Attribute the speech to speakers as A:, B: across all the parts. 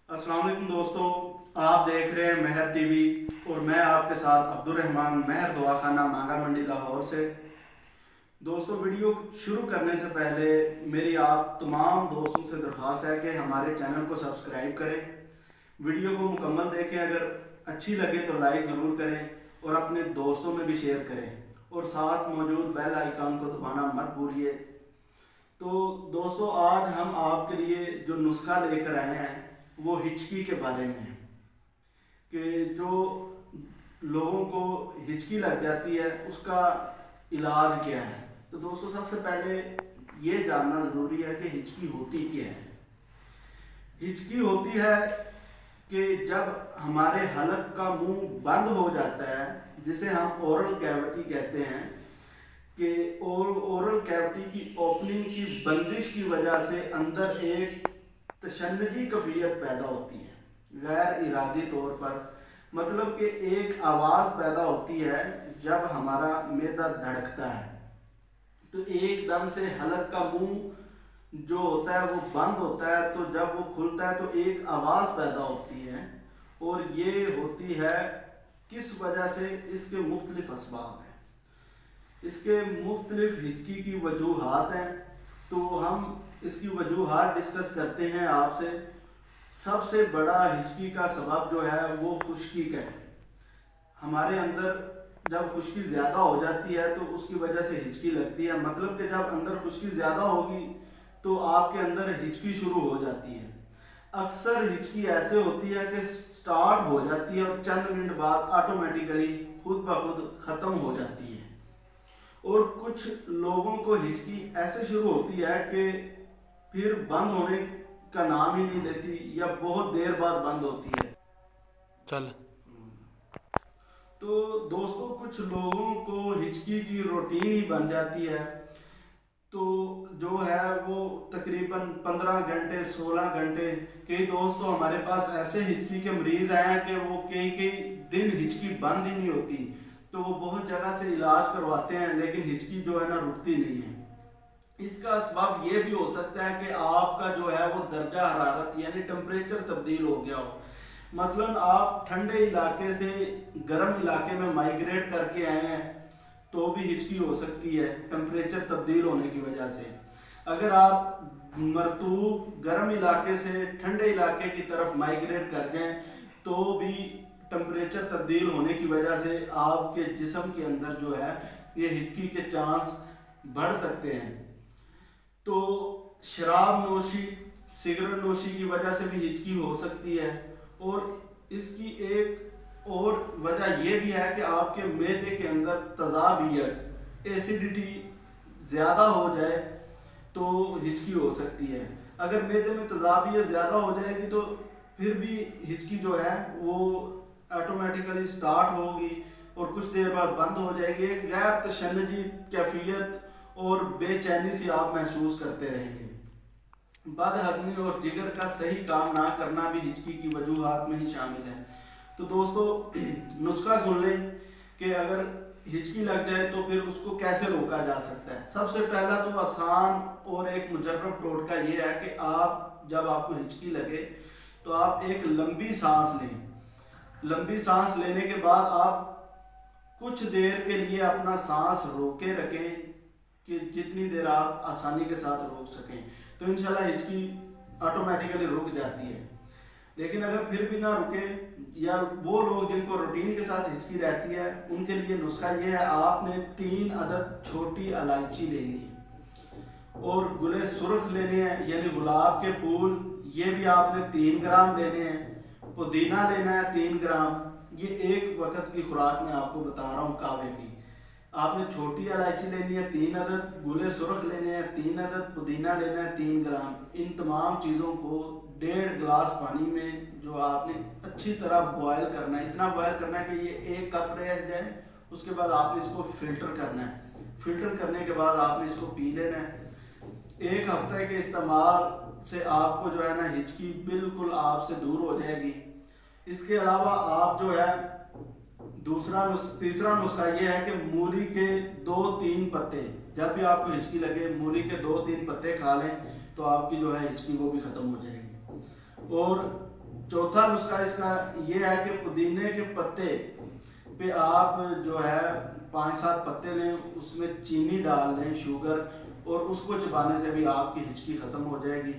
A: अस्सलाम वालेकुम दोस्तों, आप देख रहे हैं महर टीवी और मैं आपके साथ अब्दुर्रहमान महर दवाखाना मांगा मंडी लाहौर से। दोस्तों, वीडियो शुरू करने से पहले मेरी आप तमाम दोस्तों से दरख्वास्त है कि हमारे चैनल को सब्सक्राइब करें, वीडियो को मुकम्मल देखें, अगर अच्छी लगे तो लाइक ज़रूर करें और अपने दोस्तों में भी शेयर करें और साथ मौजूद बेल आइकन को दबाना मत भूलिए। तो दोस्तों, आज हम आपके लिए जो नुस्खा लेकर आए हैं वो हिचकी के बारे में है कि जो लोगों को हिचकी लग जाती है उसका इलाज क्या है। तो दोस्तों, सबसे पहले ये जानना ज़रूरी है कि हिचकी होती क्या है। हिचकी होती है कि जब हमारे हलक का मुंह बंद हो जाता है, जिसे हम ओरल कैविटी कहते हैं, कि ओरल कैविटी की ओपनिंग की बंदिश की वजह से अंदर एक तशन्नुजी कैफियत पैदा होती है गैर इरादी तौर पर। मतलब कि एक आवाज़ पैदा होती है जब हमारा मैदा धड़कता है, तो एकदम से हलक का मुंह जो होता है वो बंद होता है, तो जब वो खुलता है तो एक आवाज़ पैदा होती है। और ये होती है किस वजह से, इसके मुख्तलिफ असबाब हैं, इसके मुख्तलिफ हिचकी की वजूहात हैं। तो हम इसकी वजूहात डिस्कस करते हैं आपसे। सबसे बड़ा हिचकी का सबब जो है वो खुश्की का है। हमारे अंदर जब खुश्की ज़्यादा हो जाती है तो उसकी वजह से हिचकी लगती है। मतलब कि जब अंदर खुश्की ज़्यादा होगी तो आपके अंदर हिचकी शुरू हो जाती है। अक्सर हिचकी ऐसे होती है कि स्टार्ट हो जाती है और चंद मिनट बाद ऑटोमेटिकली खुद ब खुद ख़त्म हो जाती है। और कुछ लोगों को हिचकी ऐसे शुरू होती है कि फिर बंद होने का नाम ही नहीं लेती या बहुत देर बाद बंद होती है।
B: चल
A: तो दोस्तों, कुछ लोगों को हिचकी की रूटीन ही बन जाती है। तो जो है वो तकरीबन 15 घंटे 16 घंटे, कई दोस्तों हमारे पास ऐसे हिचकी के मरीज आए हैं कि वो कई कई दिन हिचकी बंद ही नहीं होती। तो वो बहुत जगह से इलाज करवाते हैं लेकिन हिचकी जो है ना रुकती नहीं है। इसका सबब ये भी हो सकता है कि आपका जो है वो दर्जा हरारत यानी टेम्परेचर तब्दील हो गया हो। मसलन आप ठंडे इलाके से गर्म इलाके में माइग्रेट करके आए हैं तो भी हिचकी हो सकती है टेम्परेचर तब्दील होने की वजह से। अगर आप मरतूब गर्म इलाके से ठंडे इलाके की तरफ माइग्रेट कर जाएं तो भी टेम्परेचर तब्दील होने की वजह से आपके जिस्म के अंदर जो है ये हिचकी के चांस बढ़ सकते हैं। तो शराब नोशी, सिगरेट नोशी की वजह से भी हिचकी हो सकती है। और इसकी एक और वजह यह भी है कि आपके मैदे के अंदर तज़ाबियत, एसिडिटी ज़्यादा हो जाए तो हिचकी हो सकती है। अगर मैदे में तज़ाबियत ज़्यादा हो जाएगी तो फिर भी हिचकी जो है वो ऑटोमेटिकली स्टार्ट होगी और कुछ देर बाद बंद हो जाएगी। एक गैर तशन्नुजी कैफियत और बेचैनी से आप महसूस करते रहेंगे। बदहज़मी और जिगर का सही काम ना करना भी हिचकी की वजूहात में ही शामिल है। तो दोस्तों, नुस्खा सुन लें कि अगर हिचकी लग जाए तो फिर उसको कैसे रोका जा सकता है। सबसे पहला तो आसान और एक मुजर्रब टोटका ये है कि आप जब आपको हिचकी लगे तो आप एक लंबी सांस लें। लंबी सांस लेने के बाद आप कुछ देर के लिए अपना सांस रोके रखें कि जितनी देर आप आसानी के साथ रोक सकें, तो इंशाल्लाह हिचकी ऑटोमेटिकली रुक जाती है। लेकिन अगर फिर भी ना रुके या वो लोग जिनको रूटीन के साथ हिचकी रहती है उनके लिए नुस्खा ये है, आपने 3 अदद छोटी इलायची लेनी है और गुले सुर्ख लेने हैं यानी गुलाब के फूल, ये भी आपने 3 ग्राम लेने हैं। पुदीना लेना है 3 ग्राम। ये एक वक्त की खुराक में आपको बता रहा हूँ कावे की। आपने छोटी इलायची लेनी है 3 अदद, गुले सुर्ख लेने हैं 3 अदद, पुदीना लेना है 3 ग्राम। इन तमाम चीज़ों को 1.5 गिलास पानी में जो आपने अच्छी तरह बॉयल करना है, इतना बॉयल करना है कि ये 1 कप रह जाए। उसके बाद आपने इसको फिल्टर करना है। फिल्टर करने के बाद आपने इसको पी लेना है। 1 हफ्ते के इस्तेमाल से आपको जो है ना हिचकी बिल्कुल आपसे दूर हो जाएगी। इसके अलावा आप जो है तीसरा नुस्खा ये है कि मूली के 2-3 पत्ते, जब भी आपको हिचकी लगे मूली के 2-3 पत्ते खा लें तो आपकी जो है हिचकी वो भी ख़त्म हो जाएगी। और चौथा नुस्खा इसका ये है कि पुदीने के पत्ते पे आप जो है 5-7 पत्ते लें, उसमें चीनी डाल लें, शुगर, और उसको चबाने से भी आपकी हिचकी ख़त्म हो जाएगी।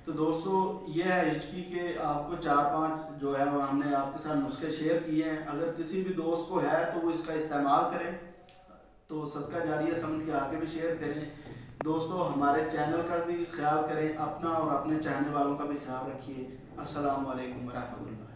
A: तो दोस्तों ये है हिचकी के आपको 4-5 जो है वो हमने आपके साथ नुस्खे शेयर किए हैं। अगर किसी भी दोस्त को है तो वो इसका इस्तेमाल करें, तो सदका जारिया समझ के आगे भी शेयर करें। दोस्तों हमारे चैनल का भी ख्याल करें, अपना और अपने चाहने वालों का भी ख्याल रखिए। अस्सलाम वालेकुम रहमतुल्लाह।